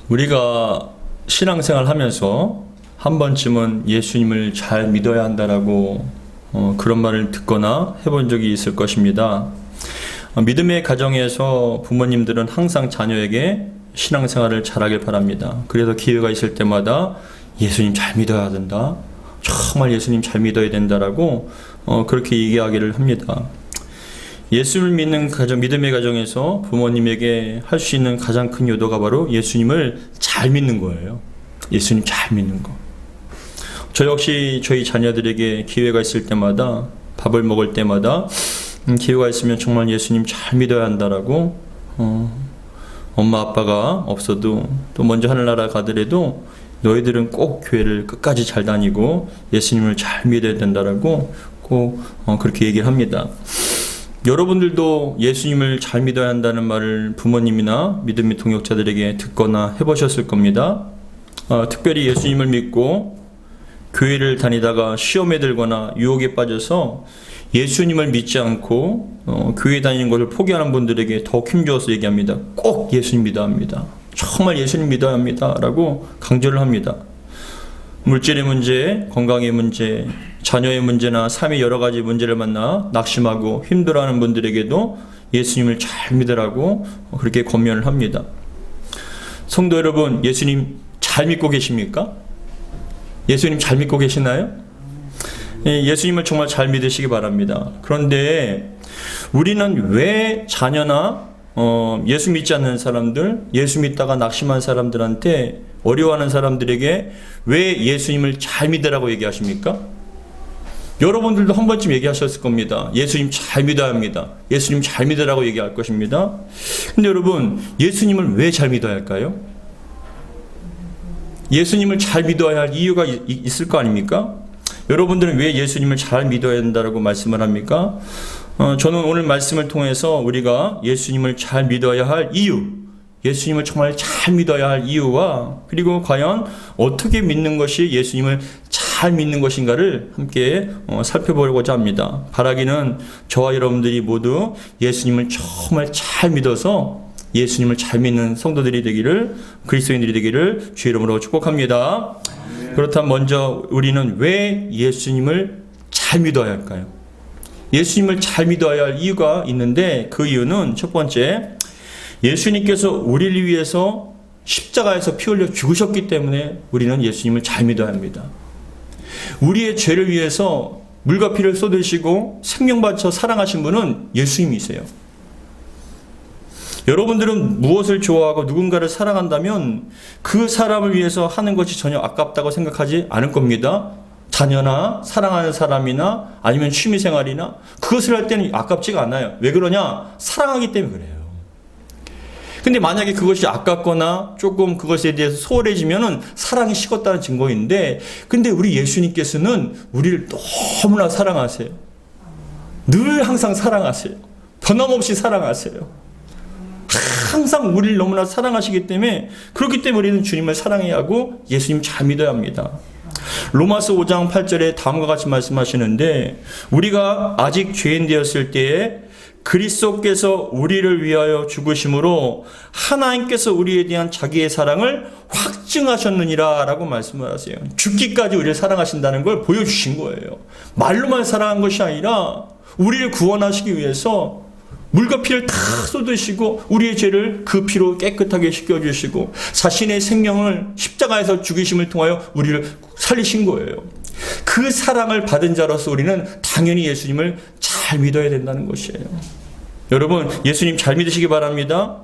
우리가 신앙생활 하면서 한 번쯤은 예수님을 잘 믿어야 한다라고 그런 말을 듣거나 해본 적이 있을 것입니다. 믿음의 가정에서 부모님들은 항상 자녀에게 신앙생활을 잘하길 바랍니다. 그래서 기회가 있을 때마다 예수님 잘 믿어야 된다, 정말 예수님 잘 믿어야 된다라고 그렇게 얘기하기를 합니다. 예수를 믿는 가정, 믿음의 가정에서 부모님에게 할 수 있는 가장 큰 요도가 바로 예수님을 잘 믿는 거예요. 예수님 잘 믿는 거. 저 역시 저희 자녀들에게 기회가 있을 때마다, 밥을 먹을 때마다 기회가 있으면 정말 예수님 잘 믿어야 한다라고, 엄마 아빠가 없어도 또 먼저 하늘나라 가더라도 너희들은 꼭 교회를 끝까지 잘 다니고 예수님을 잘 믿어야 된다라고 꼭 그렇게 얘기를 합니다. 여러분들도 예수님을 잘 믿어야 한다는 말을 부모님이나 믿음의 동역자들에게 듣거나 해보셨을 겁니다. 특별히 예수님을 믿고 교회를 다니다가 시험에 들거나 유혹에 빠져서 예수님을 믿지 않고 교회 다니는 것을 포기하는 분들에게 더욱 힘주어서 얘기합니다. 꼭 예수님 믿어야 합니다. 정말 예수님 믿어야 합니다 라고 강조를 합니다. 물질의 문제, 건강의 문제, 자녀의 문제나 삶의 여러 가지 문제를 만나 낙심하고 힘들어하는 분들에게도 예수님을 잘 믿으라고 그렇게 권면을 합니다. 성도 여러분, 예수님 잘 믿고 계십니까? 예수님 잘 믿고 계시나요? 예수님을 정말 잘 믿으시기 바랍니다. 그런데 우리는 왜 자녀나 예수 믿지 않는 사람들, 예수 믿다가 낙심한 사람들한테, 어려워하는 사람들에게 왜 예수님을 잘 믿으라고 얘기하십니까? 여러분들도 한 번쯤 얘기하셨을 겁니다. 예수님 잘 믿어야 합니다. 예수님 잘 믿으라고 얘기할 것입니다. 근데 여러분, 예수님을 왜 잘 믿어야 할까요? 예수님을 잘 믿어야 할 이유가 있을 거 아닙니까? 여러분들은 왜 예수님을 잘 믿어야 한다고 말씀을 합니까? 저는 오늘 말씀을 통해서 우리가 예수님을 잘 믿어야 할 이유, 예수님을 정말 잘 믿어야 할 이유와 그리고 과연 어떻게 믿는 것이 예수님을 잘 믿는 것인가를 함께 살펴보려고자 합니다. 바라기는 저와 여러분들이 모두 예수님을 정말 잘 믿어서 예수님을 잘 믿는 성도들이 되기를, 그리스도인들이 되기를 주의 이름으로 축복합니다. 그렇다면 먼저 우리는 왜 예수님을 잘 믿어야 할까요? 예수님을 잘 믿어야 할 이유가 있는데, 그 이유는 첫 번째, 예수님께서 우리를 위해서 십자가에서 피 흘려 죽으셨기 때문에 우리는 예수님을 잘 믿어야 합니다. 우리의 죄를 위해서 물과 피를 쏟으시고 생명 바쳐 사랑하신 분은 예수님이세요. 여러분들은 무엇을 좋아하고 누군가를 사랑한다면 그 사람을 위해서 하는 것이 전혀 아깝다고 생각하지 않을 겁니다. 자녀나 사랑하는 사람이나 아니면 취미생활이나 그것을 할 때는 아깝지가 않아요. 왜 그러냐? 사랑하기 때문에 그래요. 근데 만약에 그것이 아깝거나 조금 그것에 대해서 소홀해지면은 사랑이 식었다는 증거인데, 근데 우리 예수님께서는 우리를 너무나 사랑하세요. 늘 항상 사랑하세요. 변함없이 사랑하세요. 항상 우리를 너무나 사랑하시기 때문에, 그렇기 때문에 우리는 주님을 사랑해야 하고 예수님 잘 믿어야 합니다. 로마서 5장 8절에 다음과 같이 말씀하시는데, 우리가 아직 죄인 되었을 때에 그리스도께서 우리를 위하여 죽으심으로 하나님께서 우리에 대한 자기의 사랑을 확증하셨느니라 라고 말씀을 하세요. 죽기까지 우리를 사랑하신다는 걸 보여주신 거예요. 말로만 사랑한 것이 아니라 우리를 구원하시기 위해서 물과 피를 다 쏟으시고 우리의 죄를 그 피로 깨끗하게 씻겨주시고 자신의 생명을 십자가에서 죽이심을 통하여 우리를 살리신 거예요. 그 사랑을 받은 자로서 우리는 당연히 예수님을 잘 믿어야 된다는 것이에요. 여러분, 예수님 잘 믿으시기 바랍니다.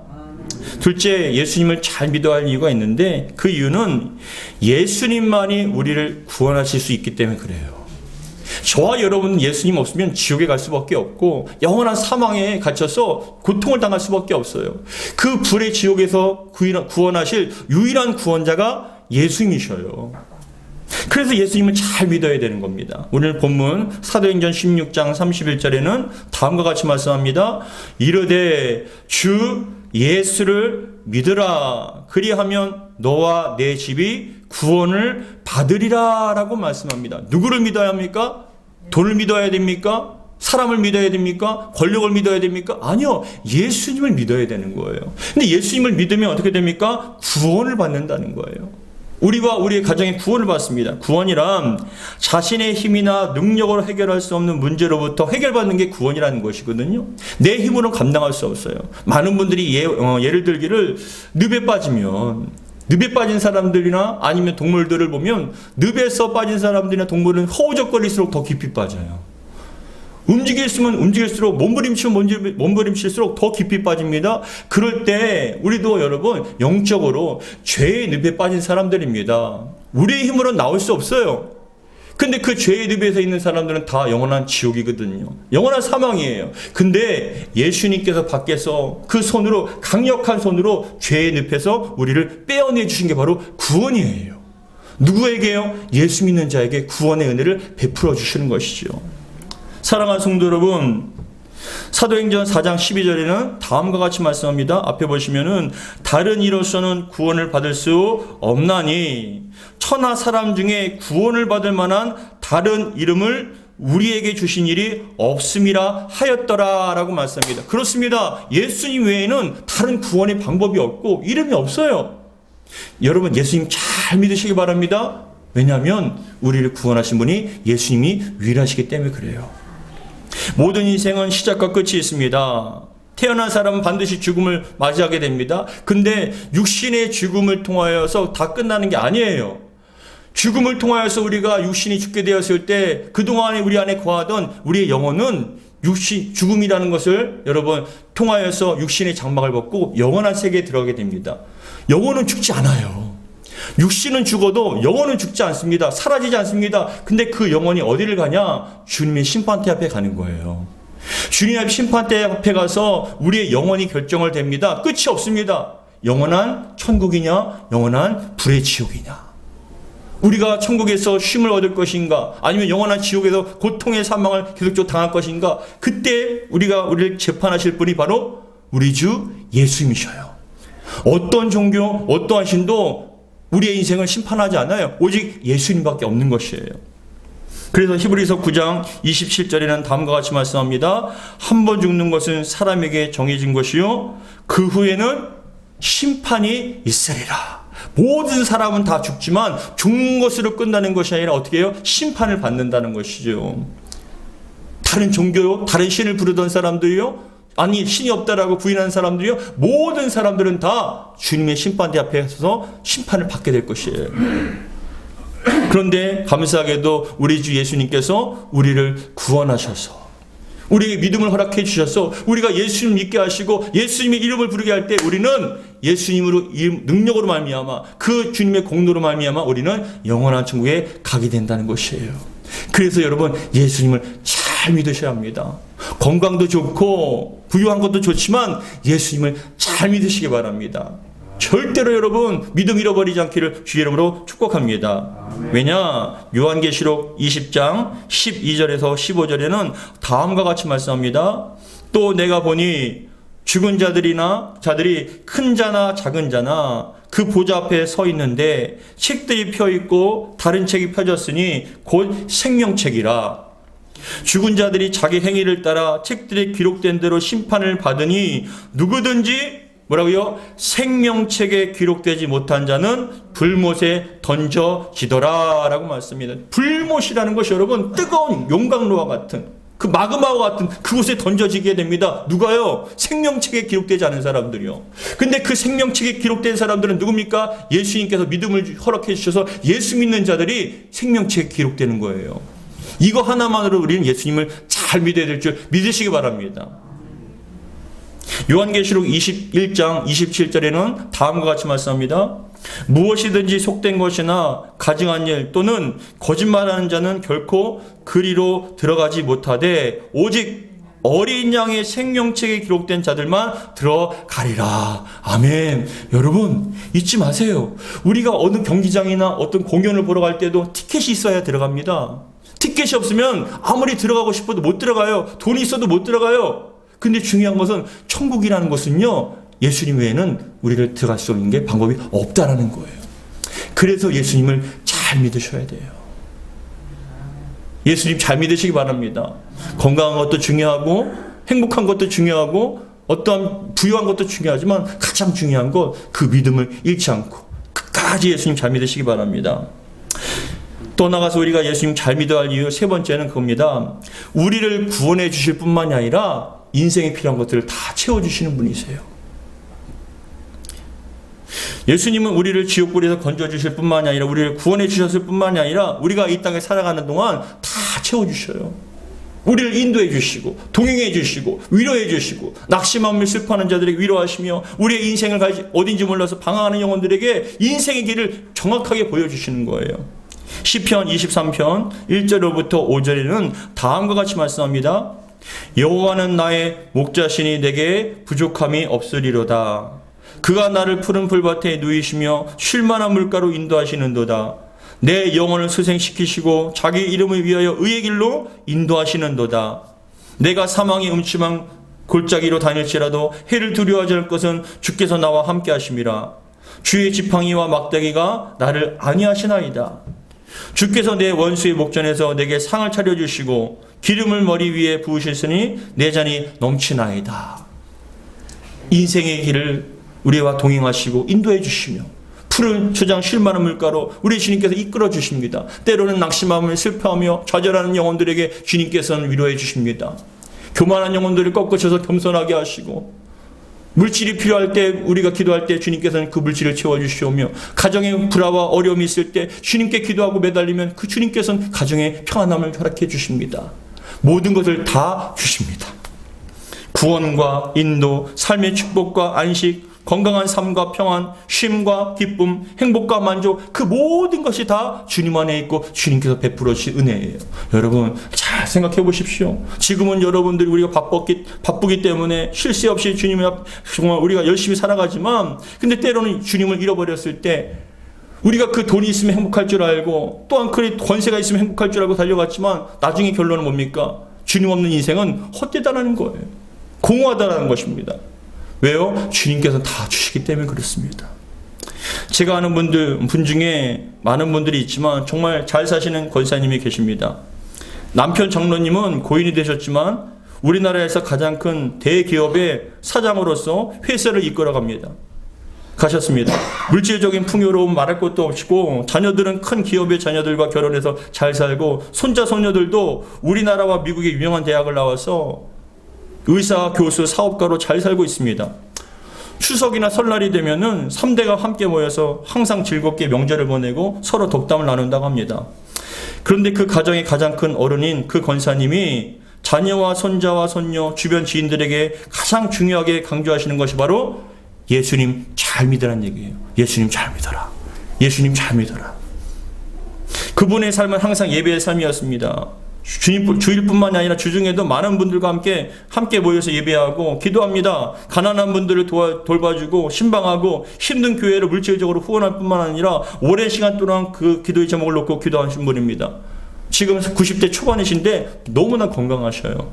둘째, 예수님을 잘 믿어야 할 이유가 있는데, 그 이유는 예수님만이 우리를 구원하실 수 있기 때문에 그래요. 저와 여러분은 예수님 없으면 지옥에 갈 수밖에 없고 영원한 사망에 갇혀서 고통을 당할 수밖에 없어요. 그 불의 지옥에서 구원하실 유일한 구원자가 예수님이셔요. 그래서 예수님을 잘 믿어야 되는 겁니다. 오늘 본문 사도행전 16장 31절에는 다음과 같이 말씀합니다. 이르되 주 예수를 믿으라. 그리하면 너와 내 집이 구원을 받으리라 라고 말씀합니다. 누구를 믿어야 합니까? 돈을 믿어야 됩니까? 사람을 믿어야 됩니까? 권력을 믿어야 됩니까? 아니요. 예수님을 믿어야 되는 거예요. 근데 예수님을 믿으면 어떻게 됩니까? 구원을 받는다는 거예요. 우리와 우리의 가정의 구원을 받습니다. 구원이란 자신의 힘이나 능력으로 해결할 수 없는 문제로부터 해결받는 게 구원이라는 것이거든요. 내 힘으로는 감당할 수 없어요. 많은 분들이 예를 들기를 늪에 빠진 사람들이나 아니면 동물들을 보면 늪에서 빠진 사람들이나 동물은 허우적거릴수록 더 깊이 빠져요. 움직일수록 몸부림칠수록 더 깊이 빠집니다. 그럴 때 우리도 여러분 영적으로 죄의 늪에 빠진 사람들입니다. 우리의 힘으로는 나올 수 없어요. 근데 그 죄의 늪에서 있는 사람들은 다 영원한 지옥이거든요. 영원한 사망이에요. 근데 예수님께서 밖에서 그 손으로, 강력한 손으로 죄의 늪에서 우리를 빼어내 주신 게 바로 구원이에요. 누구에게요? 예수 믿는 자에게 구원의 은혜를 베풀어 주시는 것이죠. 사랑하는 성도 여러분, 사도행전 4장 12절에는 다음과 같이 말씀합니다. 앞에 보시면은 다른 이로서는 구원을 받을 수 없나니 천하 사람 중에 구원을 받을 만한 다른 이름을 우리에게 주신 일이 없음이라 하였더라 라고 말씀합니다. 그렇습니다. 예수님 외에는 다른 구원의 방법이 없고 이름이 없어요. 여러분 예수님 잘 믿으시기 바랍니다. 왜냐하면 우리를 구원하신 분이 예수님이 유일하시기 때문에 그래요. 모든 인생은 시작과 끝이 있습니다. 태어난 사람은 반드시 죽음을 맞이하게 됩니다. 근데 육신의 죽음을 통하여서 다 끝나는 게 아니에요. 죽음을 통하여서 우리가 육신이 죽게 되었을 때 그동안에 우리 안에 거하던 우리의 영혼은 죽음이라는 것을 여러분 통하여서 육신의 장막을 벗고 영원한 세계에 들어가게 됩니다. 영혼은 죽지 않아요. 육신은 죽어도 영혼은 죽지 않습니다. 사라지지 않습니다. 근데 그 영혼이 어디를 가냐? 주님의 심판대 앞에 가는 거예요. 주님의 심판대 앞에 가서 우리의 영혼이 결정을 됩니다. 끝이 없습니다. 영원한 천국이냐? 영원한 불의 지옥이냐? 우리가 천국에서 쉼을 얻을 것인가? 아니면 영원한 지옥에서 고통의 사망을 계속적으로 당할 것인가? 그때 우리를 재판하실 분이 바로 우리 주 예수님이셔요. 어떤 종교, 어떠한 신도 우리의 인생을 심판하지 않아요. 오직 예수님밖에 없는 것이에요. 그래서 히브리서 9장 27절에는 다음과 같이 말씀합니다. 한 번 죽는 것은 사람에게 정해진 것이요 그 후에는 심판이 있으리라. 모든 사람은 다 죽지만 죽는 것으로 끝나는 것이 아니라 어떻게 해요? 심판을 받는다는 것이죠. 다른 종교요, 다른 신을 부르던 사람들이요, 아니 신이 없다라고 부인하는 사람들이요, 모든 사람들은 다 주님의 심판대 앞에 서서 심판을 받게 될 것이에요. 그런데 감사하게도 우리 주 예수님께서 우리를 구원하셔서 우리에게 믿음을 허락해 주셔서 우리가 예수님 믿게 하시고 예수님의 이름을 부르게 할 때 우리는 예수님으로 능력으로 말미암아 그 주님의 공로로 말미암아 우리는 영원한 천국에 가게 된다는 것이에요. 그래서 여러분 예수님을 잘 믿으셔야 합니다. 건강도 좋고 부유한 것도 좋지만 예수님을 잘 믿으시기 바랍니다. 절대로 여러분 믿음 잃어버리지 않기를 주의 이름으로 축복합니다. 왜냐? 요한계시록 20장 12절에서 15절에는 다음과 같이 말씀합니다. 또 내가 보니 죽은 자들이 큰 자나 작은 자나 그 보좌 앞에 서 있는데 책들이 펴 있고 다른 책이 펴졌으니 곧 생명책이라. 죽은 자들이 자기 행위를 따라 책들에 기록된 대로 심판을 받으니 누구든지 뭐라고요? 생명책에 기록되지 못한 자는 불못에 던져지더라 라고 말씀입니다. 불못이라는 것이 여러분 뜨거운 용광로와 같은 그 마그마와 같은 그곳에 던져지게 됩니다. 누가요? 생명책에 기록되지 않은 사람들이요. 근데 그 생명책에 기록된 사람들은 누굽니까? 예수님께서 믿음을 허락해 주셔서 예수 믿는 자들이 생명책에 기록되는 거예요. 이거 하나만으로 우리는 예수님을 잘 믿어야 될 줄 믿으시기 바랍니다. 요한계시록 21장 27절에는 다음과 같이 말씀합니다. 무엇이든지 속된 것이나 가증한 일 또는 거짓말하는 자는 결코 그리로 들어가지 못하되 오직 어린 양의 생명책에 기록된 자들만 들어가리라. 아멘. 여러분 잊지 마세요. 우리가 어느 경기장이나 어떤 공연을 보러 갈 때도 티켓이 있어야 들어갑니다. 티켓이 없으면 아무리 들어가고 싶어도 못 들어가요. 돈이 있어도 못 들어가요. 근데 중요한 것은 천국이라는 것은요, 예수님 외에는 우리를 들어갈 수 없는 게 방법이 없다라는 거예요. 그래서 예수님을 잘 믿으셔야 돼요. 예수님 잘 믿으시기 바랍니다. 건강한 것도 중요하고 행복한 것도 중요하고 어떠한 부유한 것도 중요하지만 가장 중요한 것, 그 믿음을 잃지 않고 끝까지 예수님 잘 믿으시기 바랍니다. 또 나가서 우리가 예수님 잘 믿어야 할 이유 세 번째는 그겁니다. 우리를 구원해 주실 뿐만이 아니라 인생에 필요한 것들을 다 채워주시는 분이세요. 예수님은 우리를 지옥불에서 건져주실 뿐만이 아니라 우리를 구원해 주셨을 뿐만이 아니라 우리가 이 땅에 살아가는 동안 다 채워주셔요. 우리를 인도해 주시고 동행해 주시고 위로해 주시고 낙심하며 슬퍼하는 자들에게 위로하시며 우리의 인생을 어딘지 몰라서 방황하는 영혼들에게 인생의 길을 정확하게 보여주시는 거예요. 시편 23편 1절로부터 5절에는 다음과 같이 말씀합니다. 여호와는 나의 목자시니 내게 부족함이 없으리로다. 그가 나를 푸른 풀밭에 누이시며 쉴만한 물가로 인도하시는도다. 내 영혼을 수생시키시고 자기 이름을 위하여 의의 길로 인도하시는도다. 내가 사망의 음침한 골짜기로 다닐지라도 해를 두려워하지 않을 것은 주께서 나와 함께 하심이라. 주의 지팡이와 막대기가 나를 안위하시나이다. 주께서 내 원수의 목전에서 내게 상을 차려주시고 기름을 머리 위에 부으셨으니 내 잔이 넘치나이다. 인생의 길을 우리와 동행하시고 인도해 주시며 푸른 초장 쉴만한 물가로 우리 주님께서 이끌어 주십니다. 때로는 낙심하며 슬퍼하며 좌절하는 영혼들에게 주님께서는 위로해 주십니다. 교만한 영혼들을 꺾으셔서 겸손하게 하시고 물질이 필요할 때 우리가 기도할 때 주님께서는 그 물질을 채워주시오며 가정에 불화와 어려움이 있을 때 주님께 기도하고 매달리면 그 주님께서는 가정에 평안함을 허락해 주십니다. 모든 것을 다 주십니다. 구원과 인도, 삶의 축복과 안식, 건강한 삶과 평안, 쉼과 기쁨, 행복과 만족, 그 모든 것이 다 주님 안에 있고 주님께서 베풀어 주신 은혜예요. 여러분 잘 생각해 보십시오. 지금은 여러분들이 우리가 바쁘기 때문에 쉴 새 없이 주님 앞 정말 우리가 열심히 살아가지만 근데 때로는 주님을 잃어버렸을 때 우리가 그 돈이 있으면 행복할 줄 알고 또한 그 권세가 있으면 행복할 줄 알고 달려갔지만 나중에 결론은 뭡니까? 주님 없는 인생은 헛되다라는 거예요. 공허하다라는 것입니다. 왜요? 주님께서 다 주시기 때문에 그렇습니다. 제가 아는 분 중에 많은 분들이 있지만 정말 잘 사시는 권사님이 계십니다. 남편 장로님은 고인이 되셨지만 우리나라에서 가장 큰 대기업의 사장으로서 회사를 이끌어갑니다. 가셨습니다. 물질적인 풍요로움 말할 것도 없고 자녀들은 큰 기업의 자녀들과 결혼해서 잘 살고 손자 손녀들도 우리나라와 미국의 유명한 대학을 나와서 의사, 교수, 사업가로 잘 살고 있습니다. 추석이나 설날이 되면은 3대가 함께 모여서 항상 즐겁게 명절을 보내고 서로 덕담을 나눈다고 합니다. 그런데 그 가정의 가장 큰 어른인 그 권사님이 자녀와 손자와 손녀, 주변 지인들에게 가장 중요하게 강조하시는 것이 바로 예수님 잘 믿으라는 얘기예요. 예수님 잘 믿어라. 예수님 잘 믿어라. 그분의 삶은 항상 예배의 삶이었습니다. 주일뿐만이 아니라 주중에도 많은 분들과 함께 모여서 예배하고 기도합니다. 가난한 분들을 돌봐주고 신방하고 힘든 교회를 물질적으로 후원할 뿐만 아니라 오랜 시간 동안 그 기도의 제목을 놓고 기도하신 분입니다. 지금 90대 초반이신데 너무나 건강하셔요.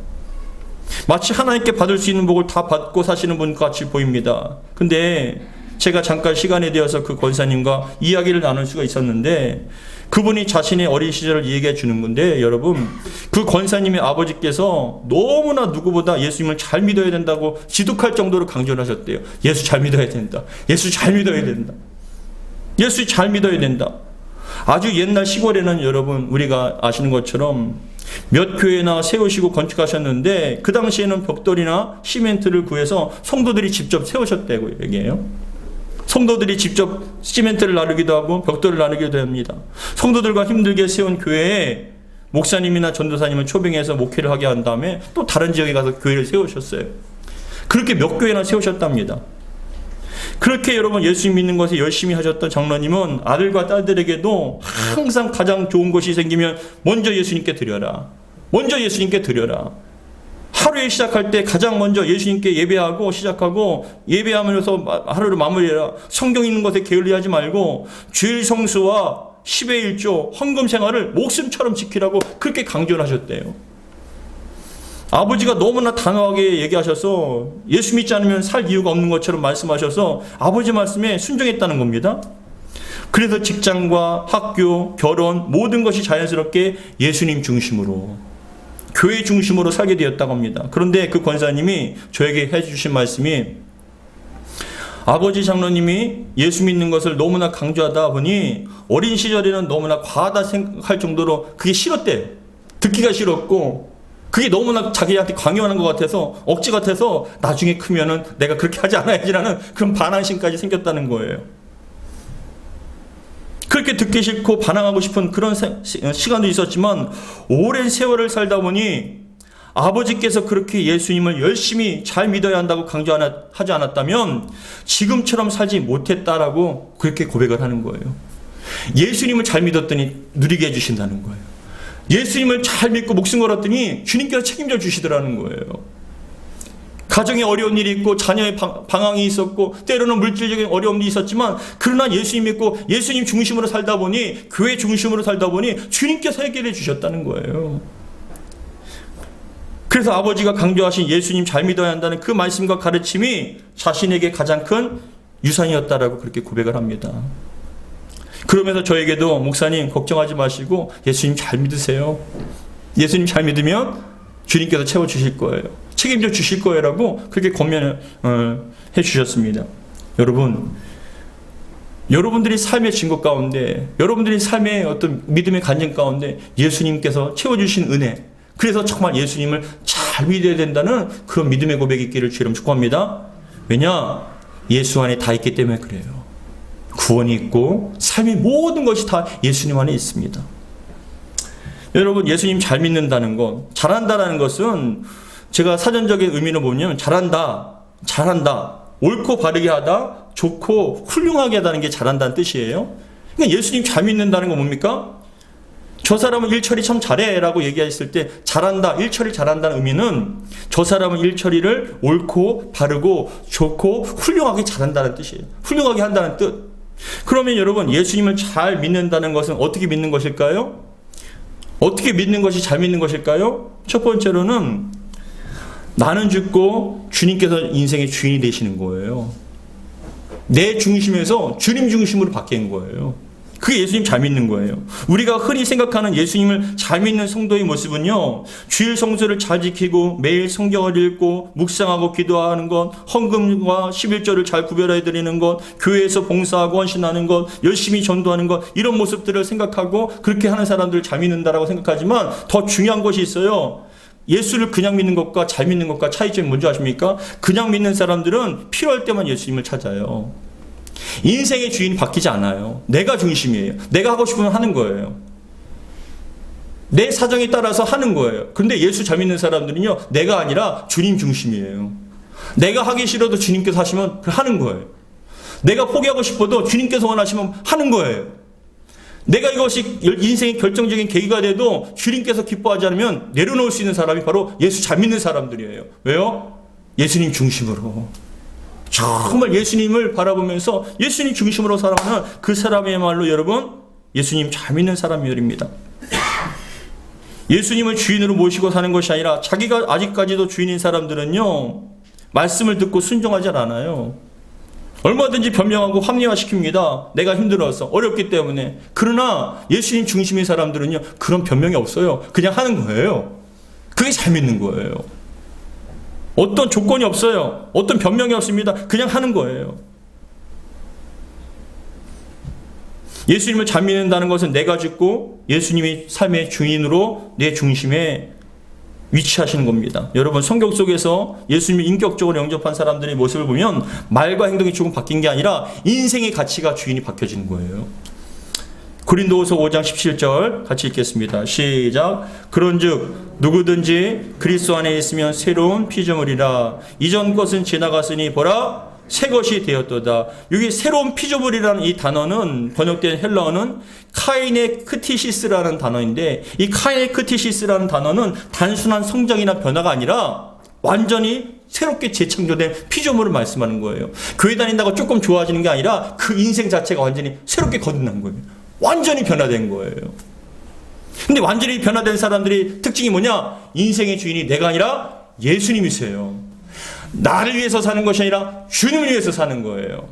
마치 하나님께 받을 수 있는 복을 다 받고 사시는 분 같이 보입니다. 근데 제가 잠깐 시간이 되어서 그 권사님과 이야기를 나눌 수가 있었는데 그분이 자신의 어린 시절을 얘기해 주는 건데 여러분 그 권사님의 아버지께서 너무나 누구보다 예수님을 잘 믿어야 된다고 지독할 정도로 강조를 하셨대요. 예수 잘 믿어야 된다. 예수 잘 믿어야 된다. 예수 잘 믿어야 된다. 아주 옛날 시골에는 여러분 우리가 아시는 것처럼 몇 교회나 세우시고 건축하셨는데 그 당시에는 벽돌이나 시멘트를 구해서 성도들이 직접 세우셨다고 얘기해요. 성도들이 직접 시멘트를 나르기도 하고 벽돌을 나르기도 합니다. 성도들과 힘들게 세운 교회에 목사님이나 전도사님을 초빙해서 목회를 하게 한 다음에 또 다른 지역에 가서 교회를 세우셨어요. 그렇게 몇 교회나 세우셨답니다. 그렇게 여러분 예수 믿는 것에 열심히 하셨던 장로님은 아들과 딸들에게도 항상 가장 좋은 것이 생기면 먼저 예수님께 드려라. 먼저 예수님께 드려라. 하루에 시작할 때 가장 먼저 예수님께 예배하고 시작하고 예배하면서 하루를 마무리해라. 성경 읽는 것에 게을리하지 말고 주일 성수와 10의 1조 헌금 생활을 목숨처럼 지키라고 그렇게 강조를 하셨대요. 아버지가 너무나 단호하게 얘기하셔서 예수 믿지 않으면 살 이유가 없는 것처럼 말씀하셔서 아버지 말씀에 순종했다는 겁니다. 그래서 직장과 학교, 결혼 모든 것이 자연스럽게 예수님 중심으로, 교회 중심으로 살게 되었다고 합니다. 그런데 그 권사님이 저에게 해주신 말씀이, 아버지 장로님이 예수 믿는 것을 너무나 강조하다 보니 어린 시절에는 너무나 과하다 생각할 정도로 그게 싫었대. 듣기가 싫었고 그게 너무나 자기한테 강요하는 것 같아서, 억지 같아서 나중에 크면은 내가 그렇게 하지 않아야지라는 그런 반항심까지 생겼다는 거예요. 그렇게 듣기 싫고 반항하고 싶은 그런 시간도 있었지만, 오랜 세월을 살다 보니 아버지께서 그렇게 예수님을 열심히 잘 믿어야 한다고 강조하지 않았다면 지금처럼 살지 못했다라고 그렇게 고백을 하는 거예요. 예수님을 잘 믿었더니 누리게 해주신다는 거예요. 예수님을 잘 믿고 목숨 걸었더니 주님께서 책임져 주시더라는 거예요. 가정에 어려운 일이 있고 자녀의 방황이 있었고 때로는 물질적인 어려움이 있었지만, 그러나 예수님 믿고 예수님 중심으로 살다 보니, 교회 중심으로 살다 보니 주님께서 해결해 주셨다는 거예요. 그래서 아버지가 강조하신 예수님 잘 믿어야 한다는 그 말씀과 가르침이 자신에게 가장 큰 유산이었다라고 그렇게 고백을 합니다. 그러면서 저에게도, 목사님 걱정하지 마시고 예수님 잘 믿으세요. 예수님 잘 믿으면 주님께서 채워주실 거예요. 책임져 주실 거예요 라고 그렇게 권면을 해주셨습니다. 여러분들이 삶의 증거 가운데, 여러분들이 삶의 어떤 믿음의 간증 가운데 예수님께서 채워주신 은혜, 그래서 정말 예수님을 잘 믿어야 된다는 그런 믿음의 고백이 있기를 주님 축복합니다. 왜냐? 예수 안에 다 있기 때문에 그래요. 구원이 있고 삶의 모든 것이 다 예수님 안에 있습니다. 여러분, 예수님 잘 믿는다는 것, 잘한다라는 것은 제가 사전적인 의미로 보면 잘한다, 옳고 바르게 하다, 좋고 훌륭하게 하다는 게 잘한다는 뜻이에요. 그러니까 예수님 잘 믿는다는 건 뭡니까? 저 사람은 일처리 참 잘해 라고 얘기했을 때 잘한다, 일처리 잘한다는 의미는 저 사람은 일처리를 옳고 바르고 좋고 훌륭하게 잘한다는 뜻이에요. 훌륭하게 한다는 뜻. 그러면 여러분, 예수님을 잘 믿는다는 것은 어떻게 믿는 것일까요? 어떻게 믿는 것이 잘 믿는 것일까요? 첫 번째로는 나는 죽고 주님께서 인생의 주인이 되시는 거예요. 내 중심에서 주님 중심으로 바뀐 거예요. 그게 예수님 잘 믿는 거예요. 우리가 흔히 생각하는 예수님을 잘 믿는 성도의 모습은요, 주일 성수를 잘 지키고 매일 성경을 읽고 묵상하고 기도하는 것, 헌금과 11조를 잘 구별해 드리는 것, 교회에서 봉사하고 헌신하는 것, 열심히 전도하는 것, 이런 모습들을 생각하고 그렇게 하는 사람들을 잘 믿는다라고 생각하지만, 더 중요한 것이 있어요. 예수를 그냥 믿는 것과 잘 믿는 것과 차이점이 뭔지 아십니까? 그냥 믿는 사람들은 필요할 때만 예수님을 찾아요. 인생의 주인이 바뀌지 않아요. 내가 중심이에요. 내가 하고 싶으면 하는 거예요. 내 사정에 따라서 하는 거예요. 근데 예수 잘 믿는 사람들은요, 내가 아니라 주님 중심이에요. 내가 하기 싫어도 주님께서 하시면 하는 거예요. 내가 포기하고 싶어도 주님께서 원하시면 하는 거예요. 내가 이것이 인생의 결정적인 계기가 돼도 주님께서 기뻐하지 않으면 내려놓을 수 있는 사람이 바로 예수 잘 믿는 사람들이에요. 왜요? 예수님 중심으로. 정말 예수님을 바라보면서 예수님 중심으로 살아가는 그 사람이야말로 여러분, 예수님 잘 믿는 사람들입니다. 예수님을 주인으로 모시고 사는 것이 아니라 자기가 아직까지도 주인인 사람들은요, 말씀을 듣고 순종하지 않아요. 얼마든지 변명하고 합리화시킵니다. 내가 힘들어서, 어렵기 때문에. 그러나 예수님 중심인 사람들은요, 그런 변명이 없어요. 그냥 하는 거예요. 그게 잘 믿는 거예요. 어떤 조건이 없어요. 어떤 변명이 없습니다. 그냥 하는 거예요. 예수님을 잘 믿는다는 것은 내가 죽고 예수님이 삶의 주인으로 내 중심에 위치하시는 겁니다. 여러분, 성경 속에서 예수님을 인격적으로 영접한 사람들의 모습을 보면 말과 행동이 조금 바뀐 게 아니라 인생의 가치가 주인이 바뀌어지는 거예요. 고린도후서 5장 17절 같이 읽겠습니다. 시작. 그런즉 누구든지 그리스도 안에 있으면 새로운 피조물이라. 이전 것은 지나갔으니 보라 새 것이 되었도다. 여기 새로운 피조물이라는 이 단어는, 번역된 헬라어는 카이네 크티시스라는 단어인데, 이 카이네 크티시스라는 단어는 단순한 성장이나 변화가 아니라 완전히 새롭게 재창조된 피조물을 말씀하는 거예요. 교회 다닌다고 조금 좋아지는 게 아니라 그 인생 자체가 완전히 새롭게 거듭난 거예요. 완전히 변화된 거예요. 근데 완전히 변화된 사람들이 특징이 뭐냐? 인생의 주인이 내가 아니라 예수님이세요. 나를 위해서 사는 것이 아니라 주님을 위해서 사는 거예요.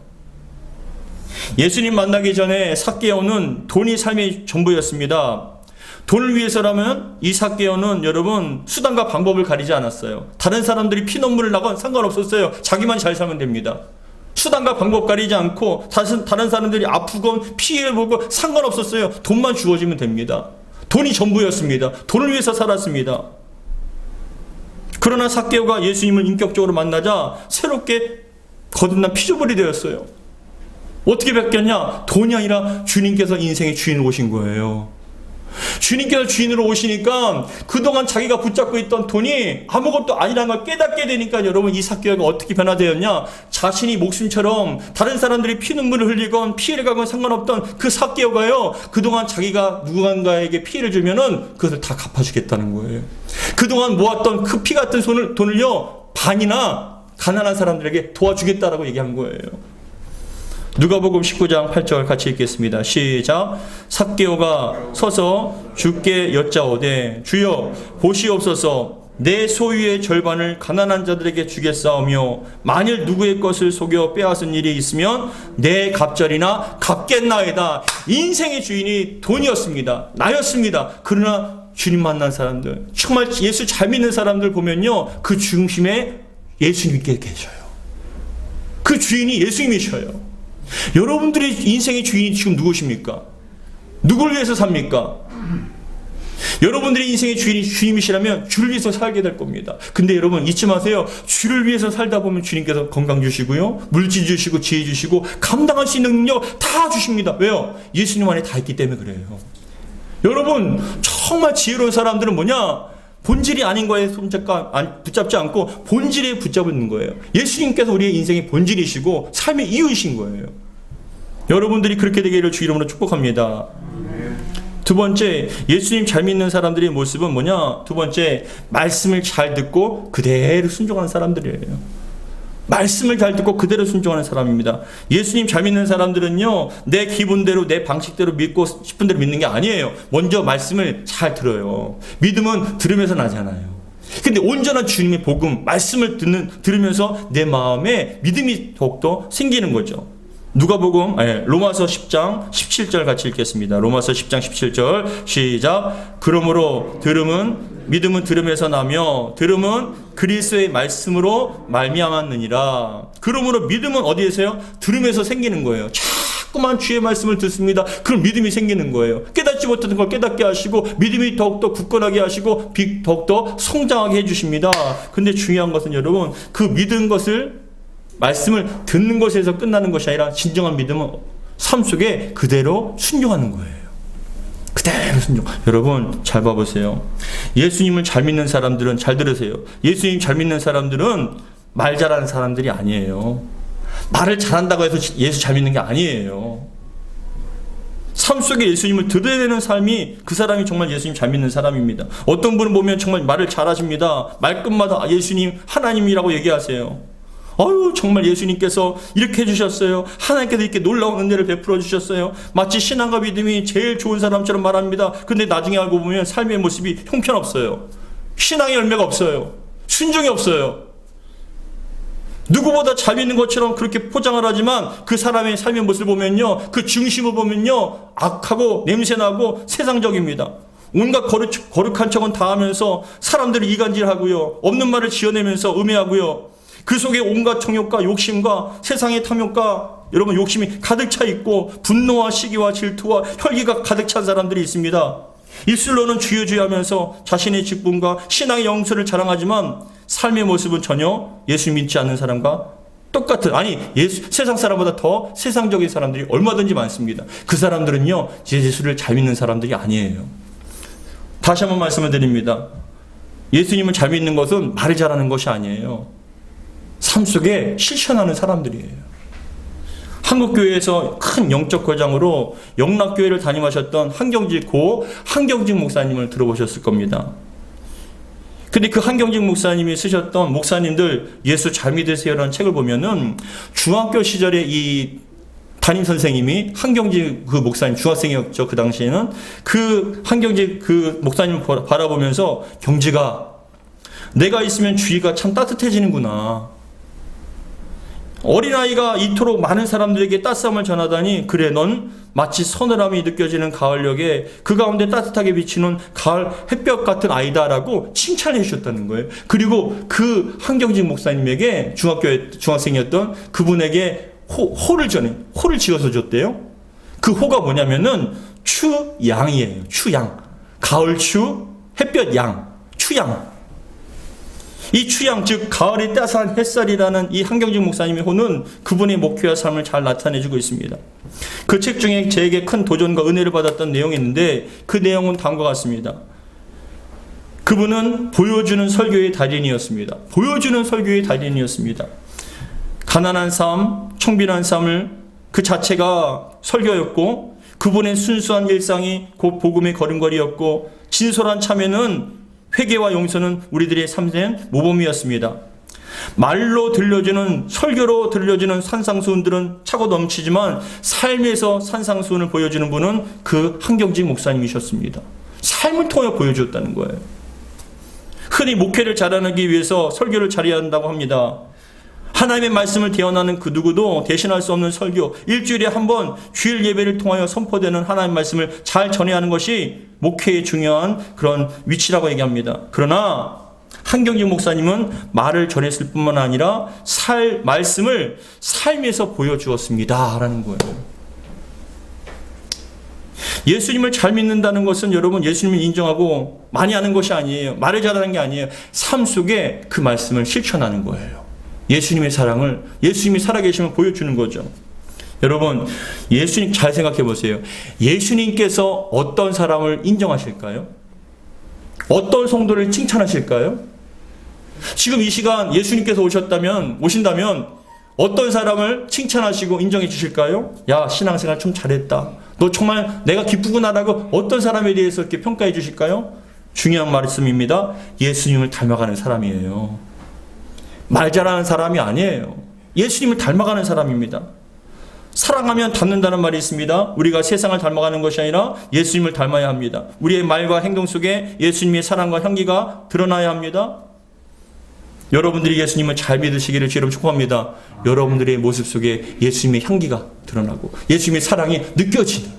예수님 만나기 전에 삭개오는 돈이 삶의 전부였습니다. 돈을 위해서라면 이 삭개오는 여러분 수단과 방법을 가리지 않았어요. 다른 사람들이 피눈물을 나건 상관없었어요. 자기만 잘 살면 됩니다. 수단과 방법 가리지 않고 다른 사람들이 아프건 피해를 보고 상관없었어요. 돈만 주어지면 됩니다. 돈이 전부였습니다. 돈을 위해서 살았습니다. 그러나 삭개오가 예수님을 인격적으로 만나자 새롭게 거듭난 피조물이 되었어요. 어떻게 바뀌었냐? 돈이 아니라 주님께서 인생의 주인으로 오신 거예요. 주님께서 주인으로 오시니까 그동안 자기가 붙잡고 있던 돈이 아무것도 아니라는 걸 깨닫게 되니까 여러분 이 삭개오가 어떻게 변화되었냐? 자신이 목숨처럼 다른 사람들이 피눈물을 흘리건 피해를 가건 상관없던 그 삭개오가요, 그동안 자기가 누군가에게 피해를 주면은 그것을 다 갚아주겠다는 거예요. 그동안 모았던 그 피 같은 돈을요 반이나 가난한 사람들에게 도와주겠다라고 얘기한 거예요. 누가복음 19장 8절 같이 읽겠습니다. 시작. 삭개오가 서서 주께 여짜오되 주여 보시옵소서 내 소유의 절반을 가난한 자들에게 주겠사오며 만일 누구의 것을 속여 빼앗은 일이 있으면 내 갑절이나 갚겠나이다. 인생의 주인이 돈이었습니다. 나였습니다. 그러나 주님 만난 사람들, 정말 예수 잘 믿는 사람들 보면요, 그 중심에 예수님께 계셔요. 그 주인이 예수님이셔요. 여러분들의 인생의 주인이 지금 누구십니까? 누구를 위해서 삽니까? 여러분들의 인생의 주인이 주님이시라면 주를 위해서 살게 될 겁니다. 근데 여러분 잊지 마세요. 주를 위해서 살다 보면 주님께서 건강 주시고요, 물질 주시고 지혜 주시고 감당할 수 있는 능력 다 주십니다. 왜요? 예수님 안에 다 있기 때문에 그래요. 여러분 정말 지혜로운 사람들은 뭐냐? 본질이 아닌 거에 붙잡지 않고 본질에 붙잡는 거예요. 예수님께서 우리의 인생의 본질이시고 삶의 이유이신 거예요. 여러분들이 그렇게 되기를 주 이름으로 축복합니다. 두 번째, 예수님 잘 믿는 사람들의 모습은 뭐냐? 두 번째, 말씀을 잘 듣고 그대로 순종하는 사람들이에요. 말씀을 잘 듣고 그대로 순종하는 사람입니다. 예수님 잘 믿는 사람들은요, 내 기분대로 내 방식대로 믿고 싶은 대로 믿는 게 아니에요. 먼저 말씀을 잘 들어요. 믿음은 들으면서 나잖아요. 근데 온전한 주님의 복음, 말씀을 들으면서 내 마음에 믿음이 더욱더 생기는 거죠. 로마서 10장 17절 같이 읽겠습니다. 로마서 10장 17절 시작. 그러므로 믿음은 들음에서 나며 들음은 그리스도의 말씀으로 말미암았느니라. 그러므로 믿음은 어디에서요? 들음에서 생기는 거예요. 자꾸만 주의 말씀을 듣습니다. 그럼 믿음이 생기는 거예요. 깨닫지 못하는 걸 깨닫게 하시고 믿음이 더욱더 굳건하게 하시고 더욱더 성장하게 해주십니다. 근데 중요한 것은 여러분, 그 믿은 것을 말씀을 듣는 것에서 끝나는 것이 아니라 진정한 믿음은 삶 속에 그대로 순종하는 거예요. 그대로 순종. 여러분 잘 봐보세요. 예수님을 잘 믿는 사람들은, 잘 들으세요, 예수님 잘 믿는 사람들은 말 잘하는 사람들이 아니에요. 말을 잘한다고 해서 예수 잘 믿는 게 아니에요. 삶 속에 예수님을 들어야 되는 삶이, 그 사람이 정말 예수님 잘 믿는 사람입니다. 어떤 분은 보면 정말 말을 잘하십니다. 말끝마다 예수님 하나님이라고 얘기하세요. 아유 정말 예수님께서 이렇게 해주셨어요. 하나님께서 이렇게 놀라운 은혜를 베풀어 주셨어요. 마치 신앙과 믿음이 제일 좋은 사람처럼 말합니다. 근데 나중에 알고 보면 삶의 모습이 형편없어요. 신앙의 열매가 없어요. 순종이 없어요. 누구보다 잘 믿는 것처럼 그렇게 포장을 하지만 그 사람의 삶의 모습을 보면요, 그 중심을 보면요, 악하고 냄새나고 세상적입니다. 온갖 거룩한 척은 다 하면서 사람들을 이간질하고요, 없는 말을 지어내면서 음해하고요, 그 속에 온갖 정욕과 욕심과 세상의 탐욕과 여러분 욕심이 가득 차 있고 분노와 시기와 질투와 혈기가 가득 찬 사람들이 있습니다. 입술로는 주여 주여 하면서 자신의 직분과 신앙의 영수를 자랑하지만 삶의 모습은 전혀 예수 믿지 않는 사람과 똑같은, 아니 세상 사람보다 더 세상적인 사람들이 얼마든지 많습니다. 그 사람들은요 예수를 잘 믿는 사람들이 아니에요. 다시 한번 말씀을 드립니다. 예수님을 잘 믿는 것은 말을 잘하는 것이 아니에요. 삶 속에 실천하는 사람들이에요. 한국교회에서 큰 영적 거장으로 영락교회를 담임하셨던 한경직 목사님을 들어보셨을 겁니다. 근데 그 한경직 목사님이 쓰셨던 목사님들 예수 잘 믿으세요라는 책을 보면은 중학교 시절에 이 담임 선생님이 한경직 그 목사님, 중학생이었죠 그 당시에는, 그 한경직 그 목사님을 바라보면서 경직아, 내가 있으면 주위가 참 따뜻해지는구나. 어린아이가 이토록 많은 사람들에게 따스함을 전하다니, 그래 넌 마치 서늘함이 느껴지는 가을녘에 그 가운데 따뜻하게 비치는 가을 햇볕 같은 아이다라고 칭찬해 주셨다는 거예요. 그리고 그 한경직 목사님에게 중학생이었던 그분에게 호를 지어서 줬대요. 그 호가 뭐냐면은 추양이에요. 추양. 가을 추, 햇볕 양, 추양. 이 추양, 즉 가을의 따스한 햇살이라는 이 한경직 목사님의 호는 그분의 목회와 삶을 잘 나타내주고 있습니다. 그 책 중에 저에게 큰 도전과 은혜를 받았던 내용이 있는데, 그 내용은 다음과 같습니다. 그분은 보여주는 설교의 달인이었습니다. 보여주는 설교의 달인이었습니다. 가난한 삶, 청빈한 삶을 그 자체가 설교였고, 그분의 순수한 일상이 곧 복음의 걸음걸이였고, 진솔한 참회는, 회개와 용서는 우리들의 삶의 모범이었습니다. 말로 들려주는, 설교로 들려주는 산상수훈들은 차고 넘치지만 삶에서 산상수훈을 보여주는 분은 그 한경직 목사님이셨습니다. 삶을 통해 보여주었다는 거예요. 흔히 목회를 잘하기 위해서 설교를 잘해야 한다고 합니다. 하나님의 말씀을 대언하는 그 누구도 대신할 수 없는 설교, 일주일에 한 번 주일 예배를 통하여 선포되는 하나님의 말씀을 잘 전해야 하는 것이 목회의 중요한 그런 위치라고 얘기합니다. 그러나 한경직 목사님은 말을 전했을 뿐만 아니라 말씀을 삶에서 보여주었습니다 라는 거예요. 예수님을 잘 믿는다는 것은 여러분 예수님을 인정하고 많이 하는 것이 아니에요. 말을 잘하는 게 아니에요. 삶 속에 그 말씀을 실천하는 거예요. 예수님의 사랑을, 예수님이 살아계시면 보여주는 거죠. 여러분, 예수님 잘 생각해 보세요. 예수님께서 어떤 사람을 인정하실까요? 어떤 성도를 칭찬하실까요? 지금 이 시간 예수님께서 오신다면 어떤 사람을 칭찬하시고 인정해 주실까요? 야, 신앙생활 좀 잘했다. 너 정말 내가 기쁘구나라고 어떤 사람에 대해서 이렇게 평가해 주실까요? 중요한 말씀입니다. 예수님을 닮아가는 사람이에요. 말 잘하는 사람이 아니에요. 예수님을 닮아가는 사람입니다. 사랑하면 닮는다는 말이 있습니다. 우리가 세상을 닮아가는 것이 아니라 예수님을 닮아야 합니다. 우리의 말과 행동 속에 예수님의 사랑과 향기가 드러나야 합니다. 여러분들이 예수님을 잘 믿으시기를 주로 축복합니다. 여러분들의 모습 속에 예수님의 향기가 드러나고 예수님의 사랑이 느껴지는,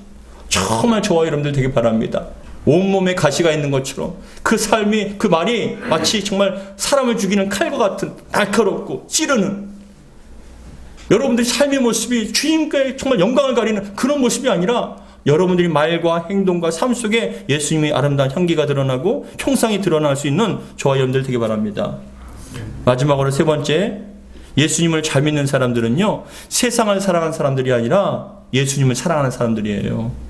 정말 저와 여러분들 되길 바랍니다. 온몸에 가시가 있는 것처럼 그 삶이, 그 말이 마치 정말 사람을 죽이는 칼과 같은 날카롭고 찌르는, 여러분들의 삶의 모습이 주님께 정말 영광을 가리는 그런 모습이 아니라 여러분들이 말과 행동과 삶 속에 예수님의 아름다운 향기가 드러나고 형상이 드러날 수 있는 저와 여러분들 되길 바랍니다. 마지막으로 세 번째, 예수님을 잘 믿는 사람들은요, 세상을 사랑하는 사람들이 아니라 예수님을 사랑하는 사람들이에요.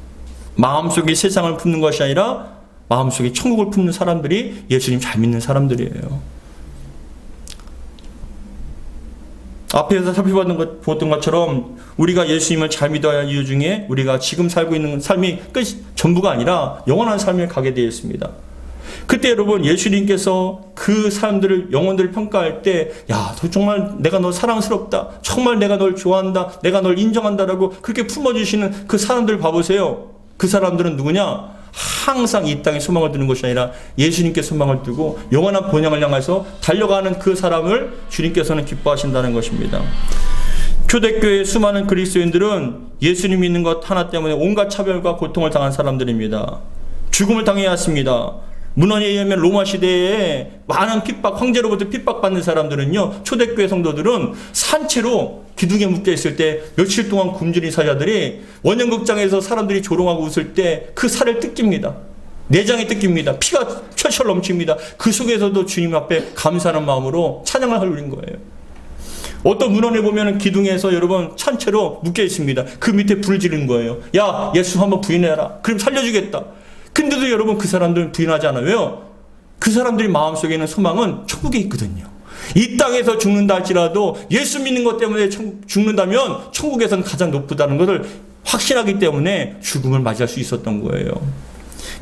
마음속에 세상을 품는 것이 아니라 마음속에 천국을 품는 사람들이 예수님 잘 믿는 사람들이에요. 앞에서 살펴보았던 것처럼 우리가 예수님을 잘 믿어야 할 이유 중에 우리가 지금 살고 있는 삶이 전부가 아니라 영원한 삶을 가게 되어 있습니다. 그때 여러분, 예수님께서 그 사람들을, 영혼들을 평가할 때, 야, 정말 내가 너 사랑스럽다, 정말 내가 널 좋아한다, 내가 널 인정한다라고 그렇게 품어주시는 그 사람들 봐보세요. 그 사람들은 누구냐? 항상 이 땅에 소망을 두는 것이 아니라 예수님께 소망을 두고 영원한 본향을 향해서 달려가는 그 사람을 주님께서는 기뻐하신다는 것입니다. 초대교회의 수많은 그리스도인들은 예수님 믿는 것 하나 때문에 온갖 차별과 고통을 당한 사람들입니다. 죽음을 당해야 했습니다. 문헌에 의하면 로마 시대에 많은 핍박, 황제로부터 핍박받는 사람들은요, 초대교회 성도들은 산채로 기둥에 묶여 있을 때 며칠 동안 굶주린 사자들이 원형극장에서 사람들이 조롱하고 웃을 때 그 살을 뜯깁니다. 내장이 뜯깁니다. 피가 철철 넘칩니다. 그 속에서도 주님 앞에 감사하는 마음으로 찬양을 흘린 거예요. 어떤 문헌에 보면 기둥에서 여러분 산채로 묶여 있습니다. 그 밑에 불을 지르는 거예요. 야, 예수 한번 부인해라. 그럼 살려주겠다. 근데도 여러분 그 사람들은 부인하지 않아요. 왜요? 그 사람들이 마음속에 있는 소망은 천국에 있거든요. 이 땅에서 죽는다 할지라도 예수 믿는 것 때문에 죽는다면 천국에서는 가장 높다는 것을 확신하기 때문에 죽음을 맞이할 수 있었던 거예요.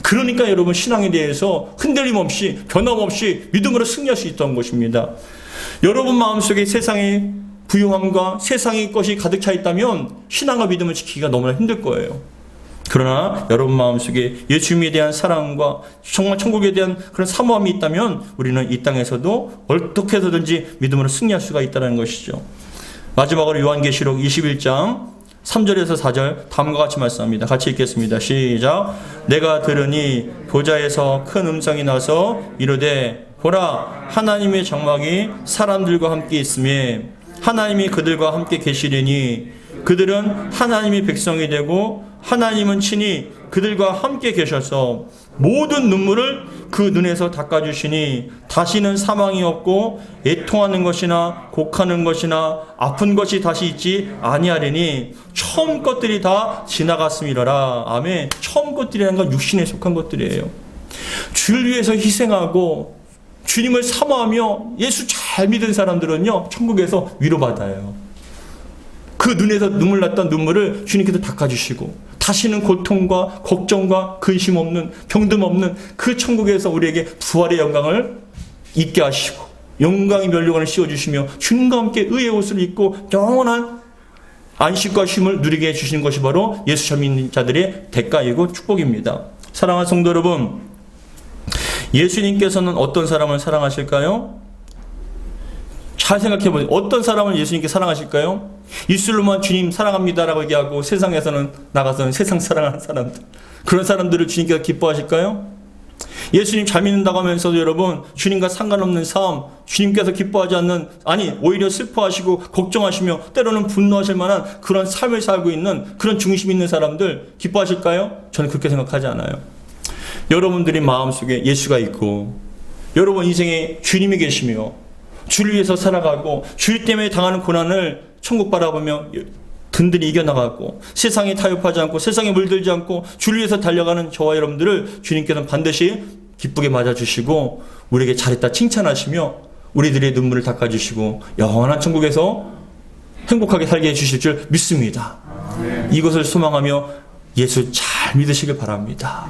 그러니까 여러분, 신앙에 대해서 흔들림 없이, 변함없이 믿음으로 승리할 수 있던 것입니다. 여러분 마음속에 세상의 부유함과 세상의 것이 가득 차 있다면 신앙과 믿음을 지키기가 너무나 힘들 거예요. 그러나 여러분 마음속에 예수님에 대한 사랑과 정말 천국에 대한 그런 사모함이 있다면 우리는 이 땅에서도 어떻게 해서든지 믿음으로 승리할 수가 있다는 것이죠. 마지막으로 요한계시록 21장 3절에서 4절 다음과 같이 말씀합니다. 같이 읽겠습니다. 시작. 내가 들으니 보좌에서 큰 음성이 나서 이르되 보라, 하나님의 장막이 사람들과 함께 있으며 하나님이 그들과 함께 계시리니 그들은 하나님의 백성이 되고 하나님은 친히 그들과 함께 계셔서 모든 눈물을 그 눈에서 닦아주시니 다시는 사망이 없고 애통하는 것이나 곡하는 것이나 아픈 것이 다시 있지 아니하리니 처음 것들이 다 지나갔음이로라. 아멘. 처음 것들이라는 건 육신에 속한 것들이에요. 주를 위해서 희생하고 주님을 사모하며 예수 잘 믿은 사람들은요, 천국에서 위로받아요. 그 눈에서 눈물 났던 눈물을 주님께서 닦아주시고 다시는 고통과 걱정과 근심 없는, 병듦 없는 그 천국에서 우리에게 부활의 영광을 있게 하시고 영광의 면류관을 씌워주시며 주님과 함께 의의 옷을 입고 영원한 안식과 쉼을 누리게 해주시는 것이 바로 예수 잘 믿는 자들의 대가이고 축복입니다. 사랑하는 성도 여러분, 예수님께서는 어떤 사람을 사랑하실까요? 잘 생각해보세요. 어떤 사람을 예수님께 사랑하실까요? 입술로만 주님 사랑합니다라고 얘기하고 세상에서는 나가서는 세상 사랑하는 사람들, 그런 사람들을 주님께서 기뻐하실까요? 예수님 잘 믿는다고 하면서도 여러분 주님과 상관없는 삶, 주님께서 기뻐하지 않는, 아니 오히려 슬퍼하시고 걱정하시며 때로는 분노하실 만한 그런 삶을 살고 있는 그런 중심 있는 사람들 기뻐하실까요? 저는 그렇게 생각하지 않아요. 여러분들이 마음속에 예수가 있고 여러분 인생에 주님이 계시며 주를 위해서 살아가고 주 때문에 당하는 고난을 천국 바라보며 든든히 이겨나가고 세상에 타협하지 않고 세상에 물들지 않고 주를 위해서 달려가는 저와 여러분들을 주님께서는 반드시 기쁘게 맞아주시고 우리에게 잘했다 칭찬하시며 우리들의 눈물을 닦아주시고 영원한 천국에서 행복하게 살게 해주실 줄 믿습니다. 이것을 소망하며 예수 잘 믿으시길 바랍니다.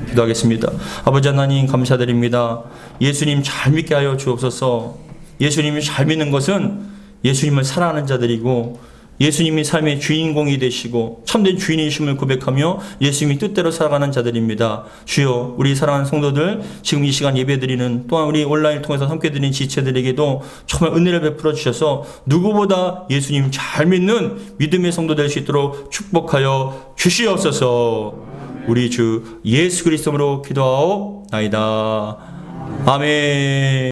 기도하겠습니다. 아버지 하나님 감사드립니다. 예수님 잘 믿게 하여 주옵소서. 예수님을 잘 믿는 것은 예수님을 사랑하는 자들이고 예수님이 삶의 주인공이 되시고 참된 주인이심을 고백하며 예수님이 뜻대로 살아가는 자들입니다. 주여, 우리 사랑하는 성도들 지금 이 시간 예배드리는 또한 우리 온라인을 통해서 함께 드리는 지체들에게도 정말 은혜를 베풀어 주셔서 누구보다 예수님 잘 믿는 믿음의 성도 될 수 있도록 축복하여 주시옵소서. 우리 주 예수 그리스도로 기도하옵나이다. 아멘.